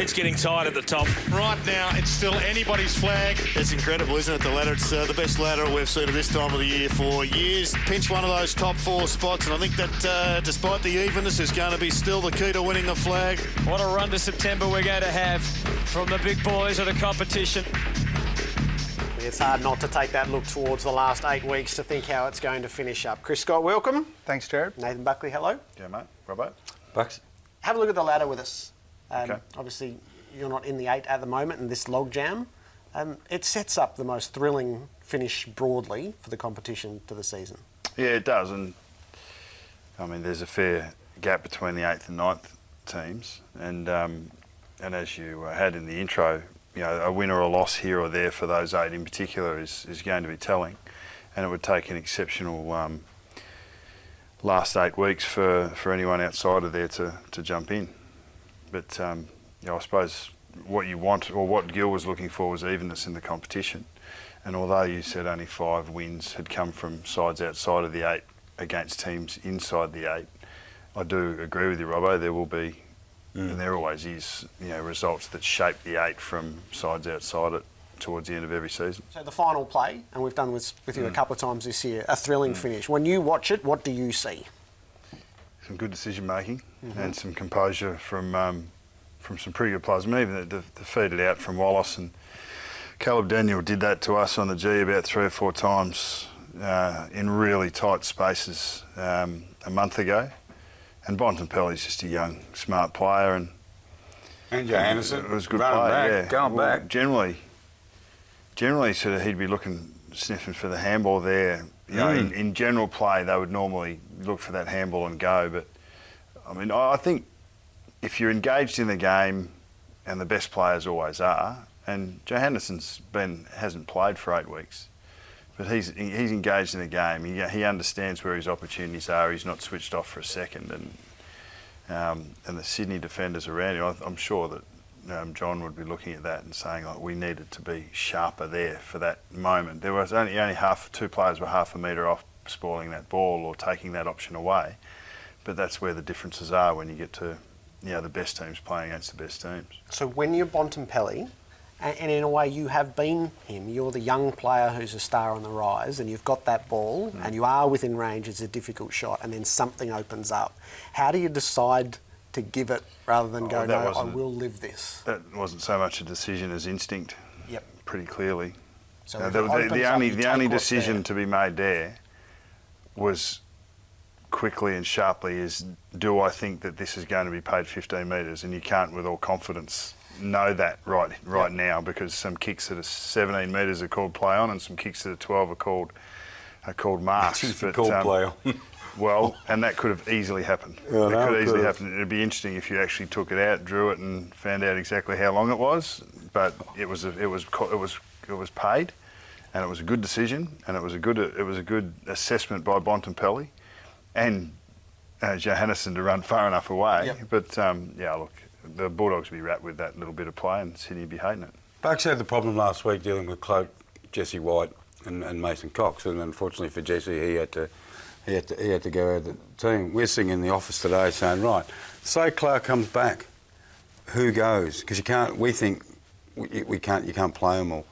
It's getting tight at the top. Right now, it's still anybody's flag. It's incredible, isn't it, the ladder? It's the best ladder we've seen at this time of the year for years. Pinch one of those top 4 spots, and I think that despite the evenness is going to be still the key to winning the flag. What a run to September we're going to have from the big boys of the competition. It's hard not to take that look towards the last 8 weeks to think how it's going to finish up. Chris Scott, welcome. Thanks, Jared. Nathan Buckley, hello. Yeah, mate. Robbo. Bucks. Have a look at the ladder with us. Okay. Obviously, you're not in the 8 at the moment in this logjam. It sets up the most thrilling finish broadly for the competition to the season. Yeah, it does. And, I mean, there's a fair gap between the 8th and 9th teams. And as you had in the intro, you know, a win or a loss here or there for those 8 in particular is going to be telling. And it would take an exceptional last 8 weeks for anyone outside of there to jump in. But you know, I suppose what you want, or what Gil was looking for, was evenness in the competition. And although you said only 5 wins had come from sides outside of the 8 against teams inside the 8, I do agree with you, Robbo. There will be, and there always is, you know, results that shape the 8 from sides outside it towards the end of every season. So the final play, and we've done this with you a couple of times this year, a thrilling finish. When you watch it, what do you see? Some good decision making and some composure from some pretty good players. I mean, even the feed it out from Wallace, and Caleb Daniel did that to us on the G about 3 or 4 times in really tight spaces a month ago. And Bontempelli's just a young, smart player, and Johannesson was a good running player. back, going back. Generally, sort of he'd be sniffing for the handball there. You know, in general play, they would normally look for that handball and go. But I mean, I think if you're engaged in the game, and the best players always are, and Johannesson's hasn't played for 8 weeks, but he's engaged in the game. He understands where his opportunities are. He's not switched off for a second, and the Sydney defenders around him, I'm sure that John would be looking at that and saying, like, we needed to be sharper there for that moment. There was only 2 players were half a metre off spoiling that ball or taking that option away, but that's where the differences are when you get to, you know, the best teams playing against the best teams. So when you're Bontempelli, and in a way you have been him, you're the young player who's a star on the rise, and you've got that ball and you are within range, it's a difficult shot, and then something opens up. How do you decide to give it rather than go, no, I will live this? That wasn't so much a decision as instinct. Yep. Pretty clearly. So the only decision to be made there was quickly and sharply is, do I think that this is going to be paid 15 metres? And you can't with all confidence know that right now, because some kicks that are 17 metres are called play on, and some kicks that are 12 are called marks. Called play on. Well, and that could have easily happened. Yeah, that could easily happen. It'd be interesting if you actually took it out, drew it, and found out exactly how long it was. But it was paid, and it was a good decision, and it was a good assessment by Bontempelli and Johannesson to run far enough away. Yep. But look, the Bulldogs would be wrapped with that little bit of play, and Sydney would be hating it. Bucks had the problem last week dealing with Cloak, Jesse White, and Mason Cox, and unfortunately for Jesse, he had to go out of the team. We're sitting in the office today saying, right, say Clark comes back, who goes? Because you can't. We think you can't play them all,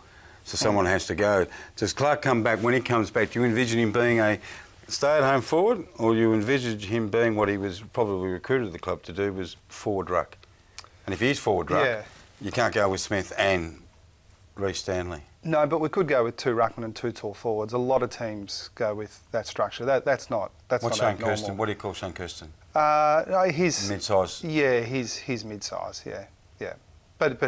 so someone has to go. Does Clark come back? When he comes back, do you envision him being a stay-at-home forward, or do you envisage him being what he was probably recruited to the club to do, was forward ruck? And if he is forward ruck, you can't go with Smith and Reece Stanley. No, but we could go with 2 ruckmen and 2 tall forwards. A lot of teams go with that structure. That's not What's Shane abnormal. Kirsten? What do you call Shane Kirsten? No, he's mid-size. Yeah, he's mid-size. Yeah. But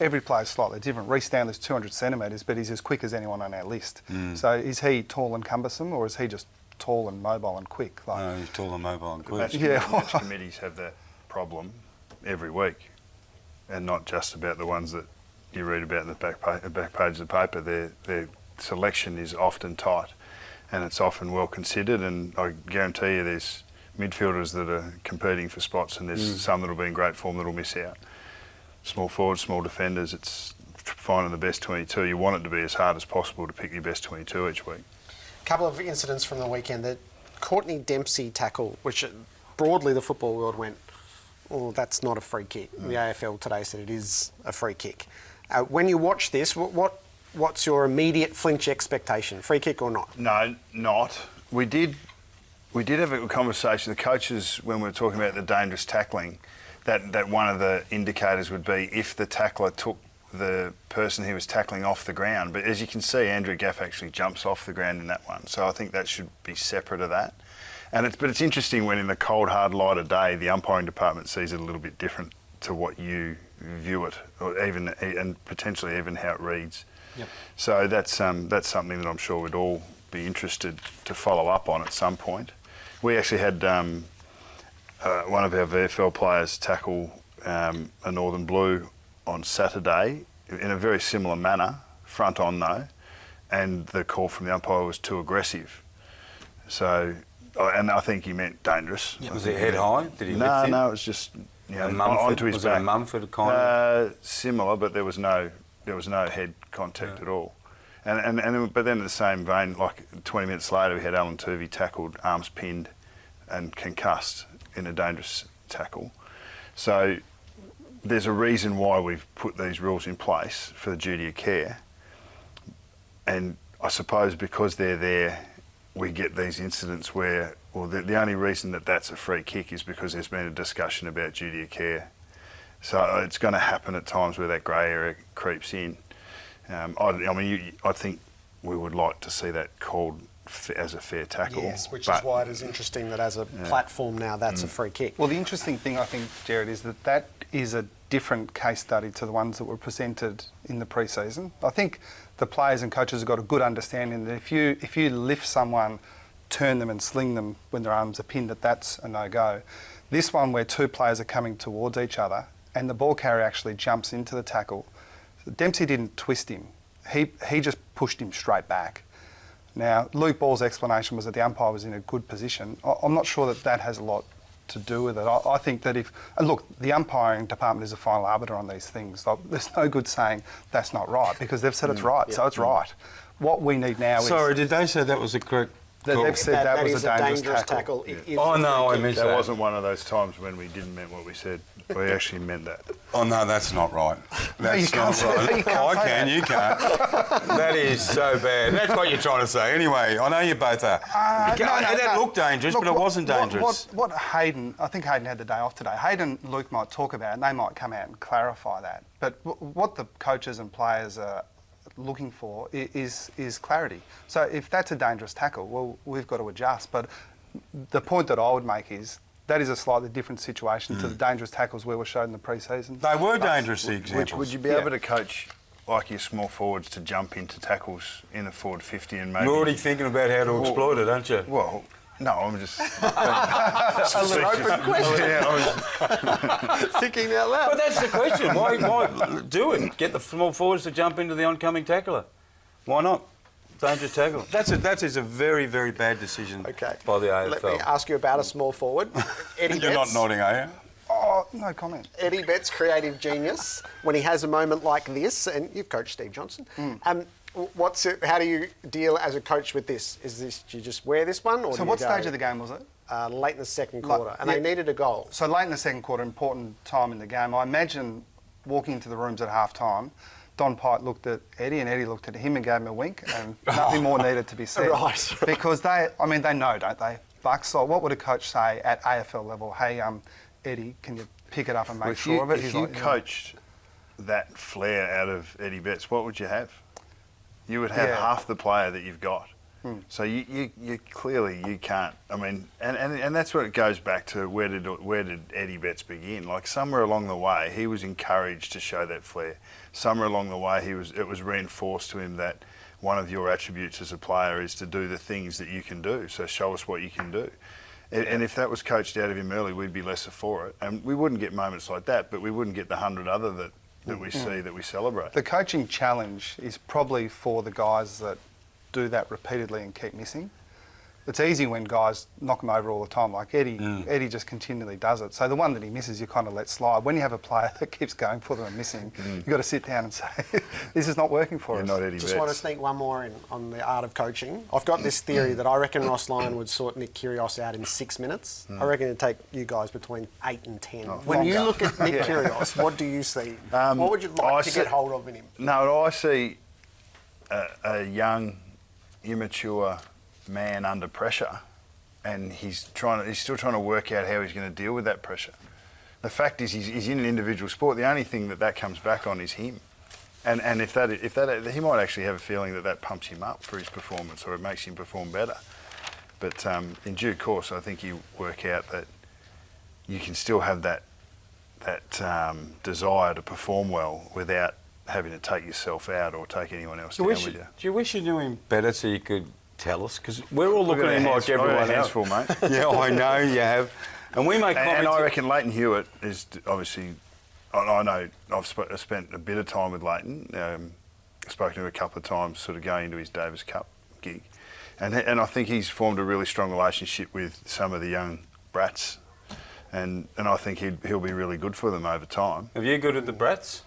every player's slightly different. Reece Stanley's 200 centimetres, but he's as quick as anyone on our list. So is he tall and cumbersome, or is he just tall and mobile and quick? No, he's tall and mobile and quick. Match committees have that problem every week, and not just about the ones that you read about in the back page of the paper. Their selection is often tight, and it's often well considered, and I guarantee you there's midfielders that are competing for spots, and there's some that'll be in great form that'll miss out. Small forwards, small defenders, it's finding the best 22. You want it to be as hard as possible to pick your best 22 each week. A couple of incidents from the weekend. The Courtney Dempsey tackle, which broadly the football world went, well, that's not a free kick. The AFL today said it is a free kick. When you watch this, what's your immediate flinch expectation? Free kick or not? No, not. We did have a conversation. The coaches, when we were talking about the dangerous tackling, that one of the indicators would be if the tackler took the person he was tackling off the ground. But as you can see, Andrew Gaff actually jumps off the ground in that one. So I think that should be separate of that. But it's interesting when in the cold, hard light of day, the umpiring department sees it a little bit different to what you view it, or and potentially even how it reads. Yep. So that's something that I'm sure we'd all be interested to follow up on at some point. We actually had one of our VFL players tackle a Northern Blue on Saturday in a very similar manner, front on though, and the call from the umpire was too aggressive. So, and I think he meant dangerous. Yeah. Was it head high? Did he lift him? No, it was just onto his back. Was it a Mumford kind of? Similar, but there was no head contact at all. But then in the same vein, like 20 minutes later, we had Alan Tuvey tackled, arms pinned, and concussed in a dangerous tackle. So there's a reason why we've put these rules in place for the duty of care, and I suppose because they're there, we get these incidents where, well, the only reason that that's a free kick is because there's been a discussion about duty of care. So it's going to happen at times where that grey area creeps in. I think we would like to see that called as a fair tackle. Yes, which is why it is interesting that as a platform now, that's a free kick. Well, the interesting thing, I think, Jared, is that is a different case study to the ones that were presented in the pre-season. I think the players and coaches have got a good understanding that if you lift someone, turn them and sling them when their arms are pinned, that's a no-go. This one where two players are coming towards each other and the ball carrier actually jumps into the tackle, Dempsey didn't twist him. He just pushed him straight back. Now, Luke Ball's explanation was that the umpire was in a good position. I'm not sure that has a lot to do with it. I think that the umpiring department is a final arbiter on these things. There's no good saying that's not right because they've said it's right, so it's right. What we need now is... Sorry, did they say that was a correct call? They've said that was a dangerous tackle. Oh, no, I missed that. That wasn't one of those times when we didn't mean what we said. We actually meant that. Oh, no, that's not right. That's not right. I can, you can't. That is so bad. That's what you're trying to say. Anyway, I know you both are. That looked dangerous, but it wasn't dangerous. What Hayden, I think Hayden had the day off today. Hayden and Luke might talk about it and they might come out and clarify that. But what the coaches and players are looking for is clarity. So if that's a dangerous tackle, well, we've got to adjust. But the point that I would make is that is a slightly different situation to the dangerous tackles we were shown in the pre-season. They were dangerous, the examples. Would you be able to coach like your small forwards to jump into tackles in the forward 50 and maybe... You're already thinking about how to exploit it, aren't you? Well, no, I'm just... That's an open question. Thinking out loud. But that's the question. Why do it? Get the small forwards to jump into the oncoming tackler. Why not? Dangerous tackle. That is a very, very bad decision by the AFL. Let me ask you about a small forward. Eddie You're Betts. not nodding, are you? Oh, no comment. Eddie Betts, creative genius, when he has a moment like this, and you've coached Steve Johnson, how do you deal as a coach with this? Do you just wear this one? Or so what stage of the game was it? Late in the second quarter, and they needed a goal. So late in the second quarter, important time in the game. I imagine walking into the rooms at half-time, Don Pike looked at Eddie and Eddie looked at him and gave him a wink and nothing more needed to be said. Right. Because they know, don't they? Bucks, so what would a coach say at AFL level? Hey, Eddie, can you pick it up and make sure of it? If you coached that flair out of Eddie Betts, what would you have? You would have half the player that you've got. So you clearly you can't. I mean, and that's what it goes back to. Where did Eddie Betts begin? Like somewhere along the way, he was encouraged to show that flair. Somewhere along the way, it was reinforced to him that one of your attributes as a player is to do the things that you can do. So show us what you can do. And if that was coached out of him early, we'd be lesser for it. And we wouldn't get moments like that, but we wouldn't get the 100 other that we see, that we celebrate. The coaching challenge is probably for the guys that do that repeatedly and keep missing. it's easy when guys knock him over all the time. Like Eddie, Eddie just continually does it. So the one that he misses, you kind of let slide. When you have a player that keeps going for them and missing, you've got to sit down and say, this is not working for us. Not Eddie Just want to sneak one more in on the art of coaching. I've got this theory that I reckon Ross Lyon would sort Nick Kyrgios out in 6 minutes. I reckon it'd take you guys between 8 and 10. When you look at Nick Kyrgios, what do you see? What would you like to get hold of in him? No, I see a young, immature man under pressure, and he's still trying to work out how he's going to deal with that pressure. The fact is, he's in an individual sport. The only thing that comes back on is him, and if that he might actually have a feeling that pumps him up for his performance, or it makes him perform better. But in due course, I think you work out that you can still have that desire to perform well without having to take yourself out or take anyone else down with you. Do you wish you knew him better so you could tell us? Because we're all looking at him like everyone else. Full, mate. Yeah, I know you have. And we make comments. And I reckon Leighton Hewitt is obviously. I know I've spent a bit of time with Leighton. Spoken to him a couple of times, sort of going into his Davis Cup gig, and I think he's formed a really strong relationship with some of the young brats, and I think he'll be really good for them over time. Have you good with the brats?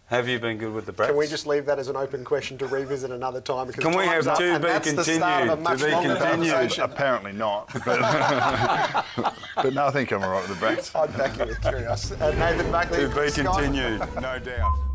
Have you been good with the brats? Can we just leave that as an open question to revisit another time? Because can we have up, to be continued? Apparently not. But no, I think I'm all right with the brats. I'd back you with Kyrgios. Nathan Buckley. To be continued, no doubt.